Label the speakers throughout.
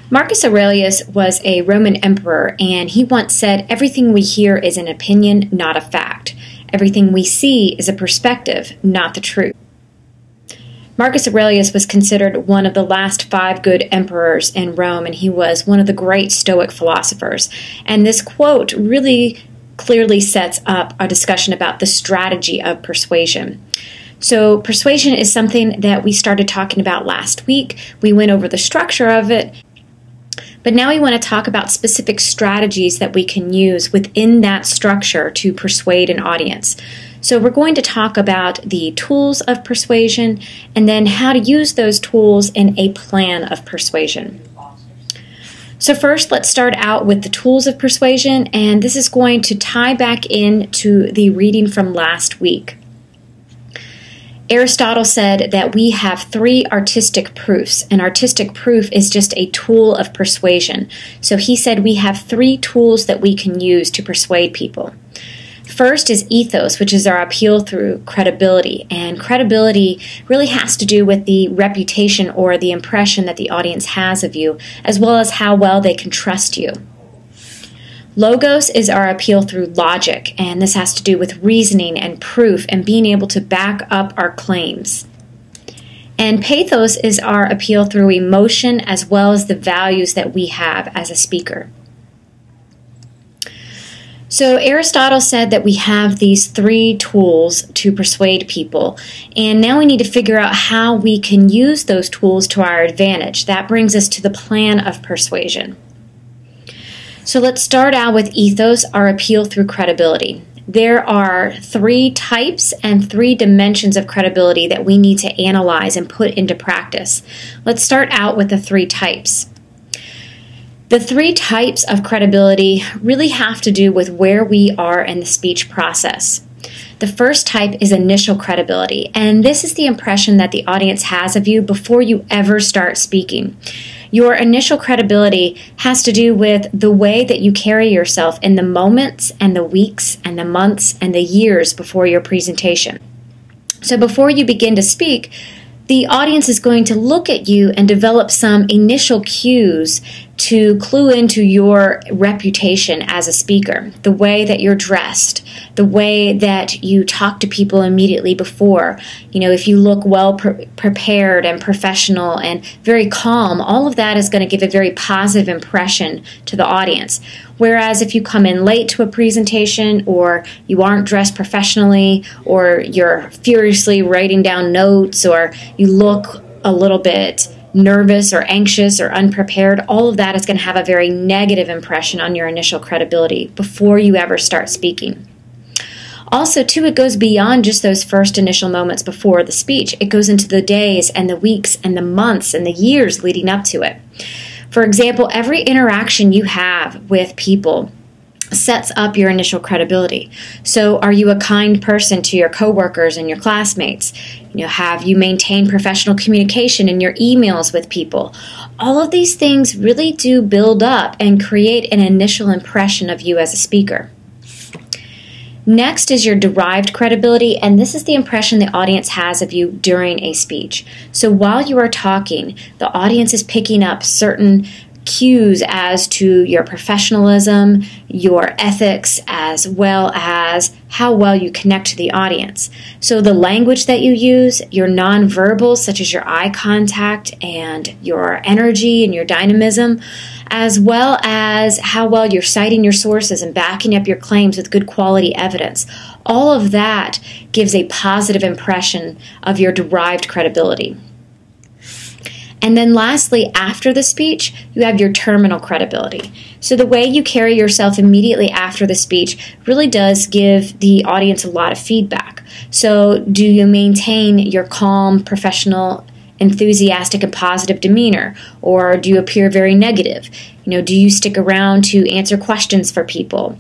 Speaker 1: Marcus Aurelius was a Roman emperor, and he once said, "Everything we hear is an opinion, not a fact. Everything we see is a perspective, not the truth." Marcus Aurelius was considered one of the last 5 good emperors in Rome, and he was one of the great Stoic philosophers. And this quote really clearly sets up a discussion about the strategy of persuasion. So persuasion is something that we started talking about last week. We went over the structure of it, but now we want to talk about specific strategies that we can use within that structure to persuade an audience. So we're going to talk about the tools of persuasion and then how to use those tools in a plan of persuasion. So first, let's start out with the tools of persuasion, and this is going to tie back into the reading from last week. Aristotle said that we have 3 artistic proofs. An artistic proof is just a tool of persuasion. So he said we have 3 tools that we can use to persuade people. First is ethos, which is our appeal through credibility. And credibility really has to do with the reputation or the impression that the audience has of you, as well as how well they can trust you. Logos is our appeal through logic, and this has to do with reasoning and proof and being able to back up our claims. And pathos is our appeal through emotion as well as the values that we have as a speaker. So Aristotle said that we have these 3 tools to persuade people, and now we need to figure out how we can use those tools to our advantage. That brings us to the plan of persuasion. So let's start out with ethos, our appeal through credibility. There are 3 types and 3 dimensions of credibility that we need to analyze and put into practice. Let's start out with the 3 types. The 3 types of credibility really have to do with where we are in the speech process. The first type is initial credibility, and this is the impression that the audience has of you before you ever start speaking. Your initial credibility has to do with the way that you carry yourself in the moments and the weeks and the months and the years before your presentation. So before you begin to speak, the audience is going to look at you and develop some initial cues to clue into your reputation as a speaker. The way that you're dressed, the way that you talk to people immediately before. If you look well prepared and professional and very calm, all of that is going to give a very positive impression to the audience. Whereas if you come in late to a presentation, or you aren't dressed professionally, or you're furiously writing down notes, or you look a little bit nervous or anxious or unprepared, all of that is going to have a very negative impression on your initial credibility before you ever start speaking. Also, too, it goes beyond just those first initial moments before the speech. It goes into the days and the weeks and the months and the years leading up to it. For example, every interaction you have with people sets up your initial credibility. So are you a kind person to your coworkers and your classmates? Have you maintained professional communication in your emails with people? All of these things really do build up and create an initial impression of you as a speaker. Next is your derived credibility, and this is the impression the audience has of you during a speech. So while you are talking, the audience is picking up certain cues as to your professionalism, your ethics, as well as how well you connect to the audience. So the language that you use, your nonverbals, such as your eye contact and your energy and your dynamism, as well as how well you're citing your sources and backing up your claims with good quality evidence. All of that gives a positive impression of your derived credibility. And then lastly, after the speech, you have your terminal credibility. So the way you carry yourself immediately after the speech really does give the audience a lot of feedback. So do you maintain your calm, professional, enthusiastic, and positive demeanor? Or do you appear very negative? Do you stick around to answer questions for people?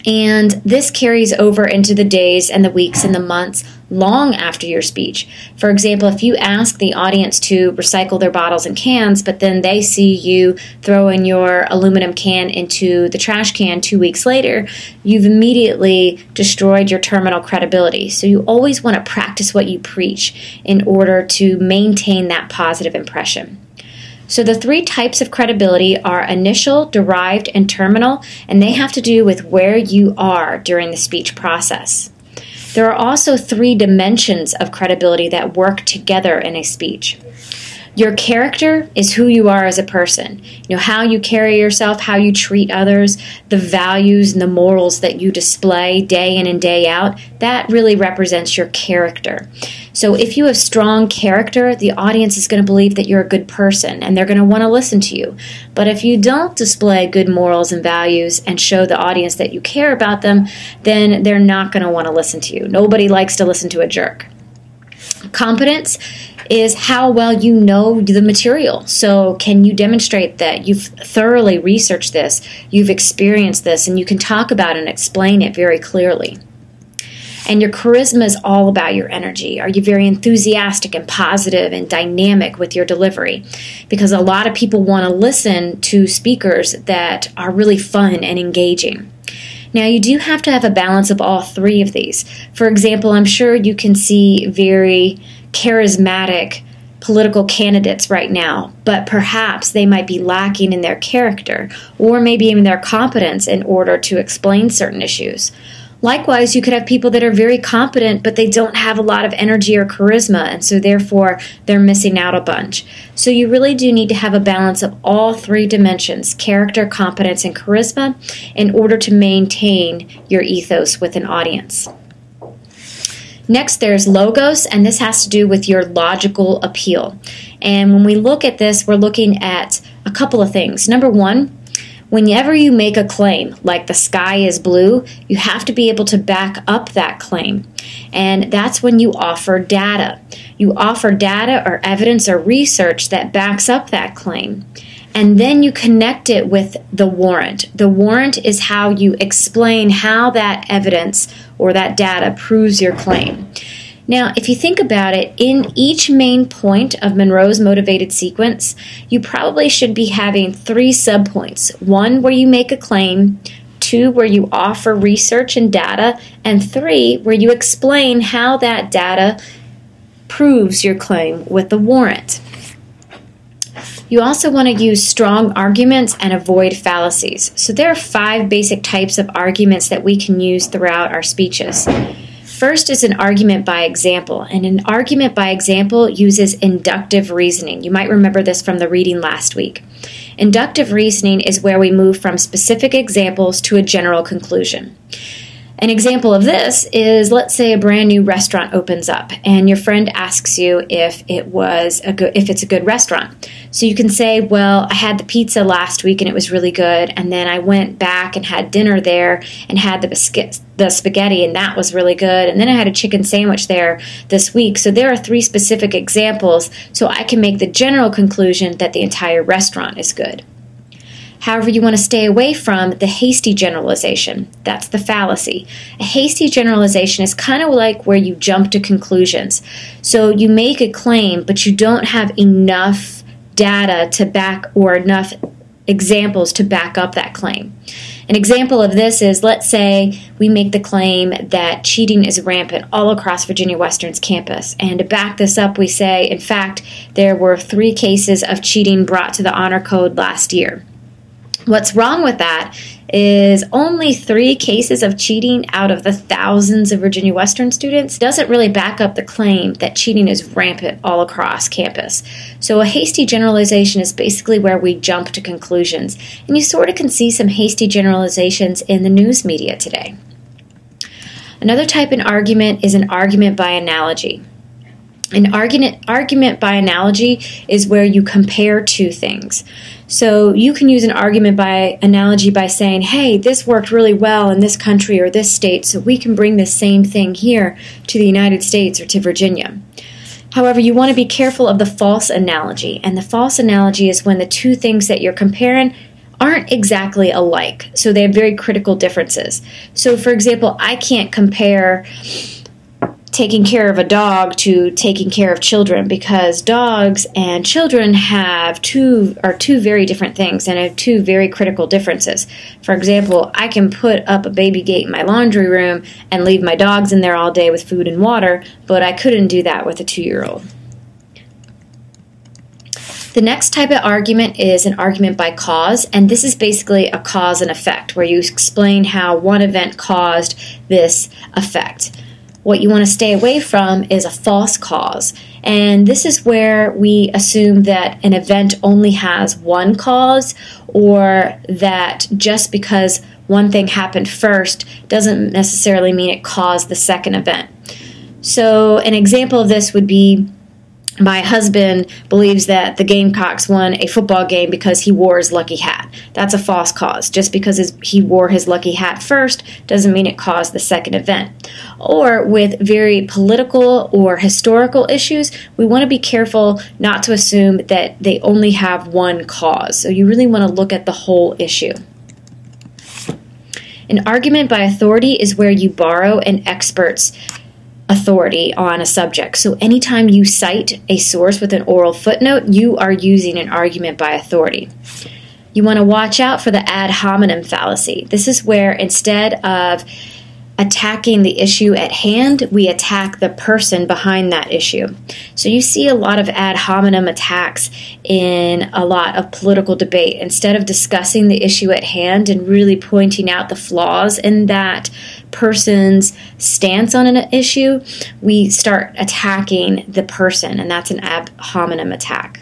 Speaker 1: And this carries over into the days and the weeks and the months long after your speech. For example, if you ask the audience to recycle their bottles and cans, but then they see you throwing your aluminum can into the trash can 2 weeks later, you've immediately destroyed your terminal credibility. So you always want to practice what you preach in order to maintain that positive impression. So the three types of credibility are initial, derived, and terminal, and they have to do with where you are during the speech process. There are also three dimensions of credibility that work together in a speech. Your character is who you are as a person. How you carry yourself, how you treat others, the values and the morals that you display day in and day out, that really represents your character. So if you have strong character, the audience is going to believe that you're a good person and they're going to want to listen to you. But if you don't display good morals and values and show the audience that you care about them, then they're not going to want to listen to you. Nobody likes to listen to a jerk. Competence is how well you know the material. So can you demonstrate that you've thoroughly researched this, you've experienced this, and you can talk about it and explain it very clearly. And your charisma is all about your energy. Are you very enthusiastic and positive and dynamic with your delivery? Because a lot of people want to listen to speakers that are really fun and engaging. Now, you do have to have a balance of all three of these. For example, I'm sure you can see very charismatic political candidates right now, but perhaps they might be lacking in their character or maybe even their competence in order to explain certain issues. Likewise, you could have people that are very competent, but they don't have a lot of energy or charisma, and so therefore they're missing out a bunch. So you really do need to have a balance of all three dimensions, character, competence, and charisma, in order to maintain your ethos with an audience. Next, there's logos, and this has to do with your logical appeal. And when we look at this, we're looking at a couple of things. Number one, whenever you make a claim, like the sky is blue, you have to be able to back up that claim. And that's when you offer data. You offer data or evidence or research that backs up that claim. And then you connect it with the warrant. The warrant is how you explain how that evidence or that data proves your claim. Now, if you think about it, in each main point of Monroe's motivated sequence, you probably should be having three subpoints. One, where you make a claim. Two, where you offer research and data. And three, where you explain how that data proves your claim with the warrant. You also want to use strong arguments and avoid fallacies. So there are 5 basic types of arguments that we can use throughout our speeches. First is an argument by example, and an argument by example uses inductive reasoning. You might remember this from the reading last week. Inductive reasoning is where we move from specific examples to a general conclusion. An example of this is, let's say a brand new restaurant opens up and your friend asks you if it's a good restaurant. So you can say, well, I had the pizza last week and it was really good, and then I went back and had dinner there and had the spaghetti and that was really good, and then I had a chicken sandwich there this week. So there are 3 specific examples, so I can make the general conclusion that the entire restaurant is good. However, you want to stay away from the hasty generalization. That's the fallacy. A hasty generalization is kind of like where you jump to conclusions. So you make a claim, but you don't have enough data to back, or enough examples to back up that claim. An example of this is, let's say we make the claim that cheating is rampant all across Virginia Western's campus. And to back this up, we say, in fact, there were 3 cases of cheating brought to the honor code last year. What's wrong with that is only 3 cases of cheating out of the thousands of Virginia Western students doesn't really back up the claim that cheating is rampant all across campus. So a hasty generalization is basically where we jump to conclusions. And you sort of can see some hasty generalizations in the news media today. Another type of argument is an argument by analogy. An argument by analogy is where you compare 2 things. So you can use an argument by analogy by saying, hey, this worked really well in this country or this state, so we can bring the same thing here to the United States or to Virginia. However, you want to be careful of the false analogy. And the false analogy is when the 2 things that you're comparing aren't exactly alike. So they have very critical differences. So, for example, I can't compare taking care of a dog to taking care of children, because dogs and children are two very different things and have 2 very critical differences. For example, I can put up a baby gate in my laundry room and leave my dogs in there all day with food and water, but I couldn't do that with a 2-year-old. The next type of argument is an argument by cause, and this is basically a cause and effect, where you explain how one event caused this effect. What you want to stay away from is a false cause, and this is where we assume that an event only has one cause, or that just because one thing happened first doesn't necessarily mean it caused the second event. So an example of this would be, my husband believes that the Gamecocks won a football game because he wore his lucky hat. That's a false cause. Just because he wore his lucky hat first doesn't mean it caused the second event. Or with very political or historical issues, we want to be careful not to assume that they only have one cause. So you really want to look at the whole issue. An argument by authority is where you borrow an expert's authority on a subject. So anytime you cite a source with an oral footnote, you are using an argument by authority. You want to watch out for the ad hominem fallacy. This is where instead of attacking the issue at hand, we attack the person behind that issue. So you see a lot of ad hominem attacks in a lot of political debate. Instead of discussing the issue at hand and really pointing out the flaws in that person's stance on an issue, we start attacking the person, and that's an ad hominem attack.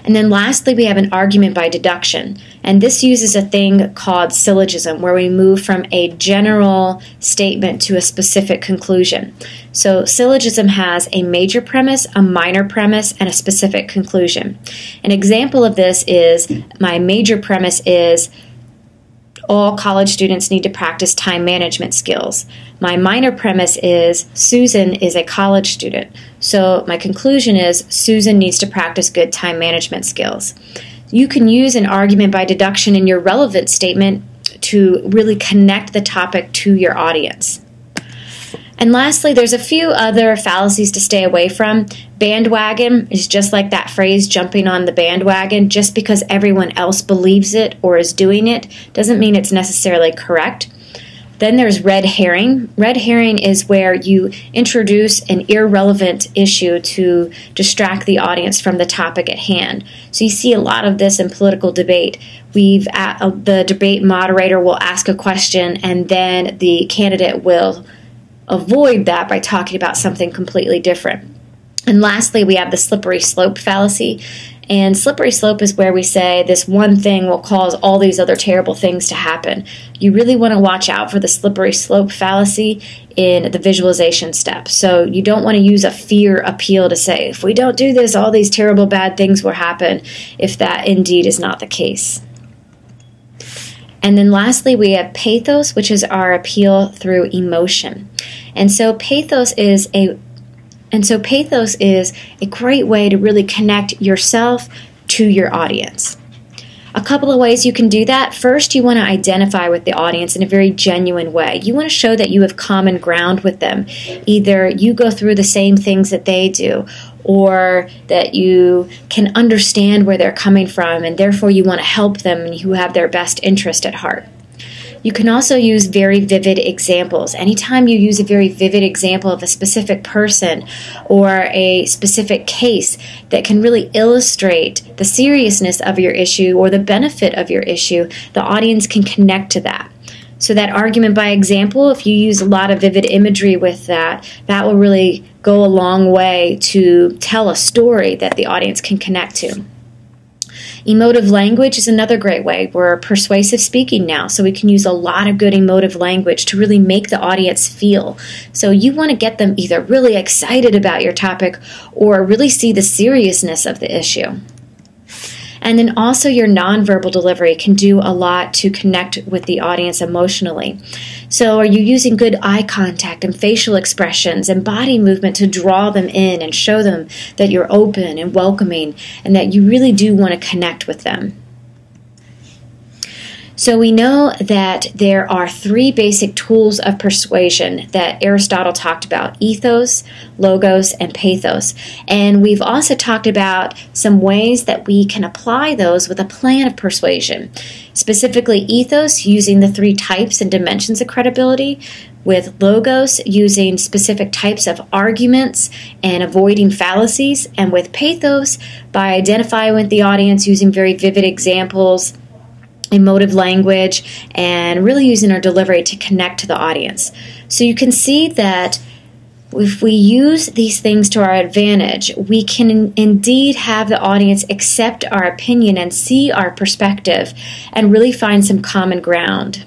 Speaker 1: And then lastly, we have an argument by deduction. And this uses a thing called syllogism, where we move from a general statement to a specific conclusion. So syllogism has a major premise, a minor premise, and a specific conclusion. An example of this is, my major premise is, all college students need to practice time management skills. My minor premise is, Susan is a college student. So my conclusion is, Susan needs to practice good time management skills. You can use an argument by deduction in your relevant statement to really connect the topic to your audience. And lastly, there's a few other fallacies to stay away from. Bandwagon is just like that phrase, jumping on the bandwagon. Just because everyone else believes it or is doing it doesn't mean it's necessarily correct. Then there's red herring. Red herring is where you introduce an irrelevant issue to distract the audience from the topic at hand. So you see a lot of this in political debate. The debate moderator will ask a question, and then the candidate will avoid that by talking about something completely different. And lastly, we have the slippery slope fallacy. And slippery slope is where we say this one thing will cause all these other terrible things to happen. You really want to watch out for the slippery slope fallacy in the visualization step. So you don't want to use a fear appeal to say, if we don't do this, all these terrible bad things will happen, if that indeed is not the case. And then lastly, we have pathos, which is our appeal through emotion. And so pathos is a great way to really connect yourself to your audience. A couple of ways you can do that. First, you want to identify with the audience in a very genuine way. You want to show that you have common ground with them. Either you go through the same things that they do, or that you can understand where they're coming from, and therefore you want to help them and you have their best interest at heart. You can also use very vivid examples. Anytime you use a very vivid example of a specific person or a specific case that can really illustrate the seriousness of your issue or the benefit of your issue, the audience can connect to that. So that argument by example, if you use a lot of vivid imagery with that, that will really go a long way to tell a story that the audience can connect to. Emotive language is another great way. We're persuasive speaking now, so we can use a lot of good emotive language to really make the audience feel. So you want to get them either really excited about your topic or really see the seriousness of the issue. And then also your nonverbal delivery can do a lot to connect with the audience emotionally. So are you using good eye contact and facial expressions and body movement to draw them in and show them that you're open and welcoming and that you really do want to connect with them? So we know that there are three basic tools of persuasion that Aristotle talked about: ethos, logos, and pathos. And we've also talked about some ways that we can apply those with a plan of persuasion. Specifically, ethos, using the three types and dimensions of credibility. with logos, using specific types of arguments and avoiding fallacies, and with pathos, by identifying with the audience using very vivid examples, emotive language, and really using our delivery to connect to the audience. So you can see that if we use these things to our advantage, we can indeed have the audience accept our opinion and see our perspective and really find some common ground.